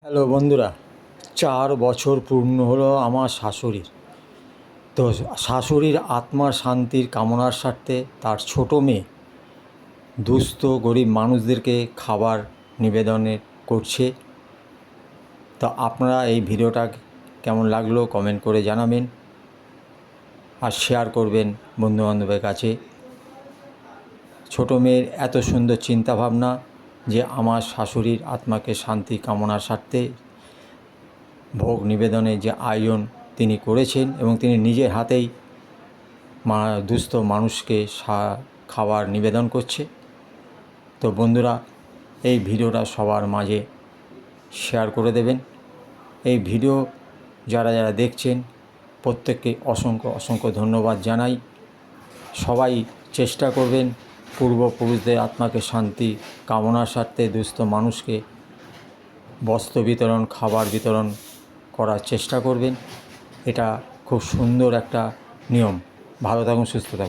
Hello বন্ধুরা, 4 বছর পূর্ণ হলো আমার শাশুড়ির। তো শাশুড়ির আত্মার শান্তির কামনার স্বার্থে তার ছোট মেয়ে দুস্থ গরিব মানুষদেরকে খাবার নিবেদনের করছে। তো আপনারা এই ভিডিওটা কেমন লাগলো কমেন্ট করে জানাবেন আর শেয়ার করবেন বন্ধুবান্ধবের কাছে। ছোট মেয়ের এত সুন্দর চিন্তাভাবনা যে আমার শাশুড়ির আত্মাকে শান্তি কামনার স্বার্থে ভোগ নিবেদনের যে আয়োজন তিনি করেছেন এবং তিনি নিজের হাতেই দুস্থ মানুষকে খাবার নিবেদন করছে। তো বন্ধুরা, এই ভিডিওটা সবার মাঝে শেয়ার করে দেবেন। এই ভিডিও যারা যারা দেখছেন প্রত্যেককে অসংখ্য অসংখ্য ধন্যবাদ জানাই। সবাই চেষ্টা করবেন পূর্বপুরুষদের আত্মাকে শান্তি কামনার স্বার্থে দুস্থ মানুষকে বস্ত্র বিতরণ খাবার বিতরণ করার চেষ্টা করবেন। এটা খুব সুন্দর একটা নিয়ম। ভালো থাকুন, সুস্থ থাকুন।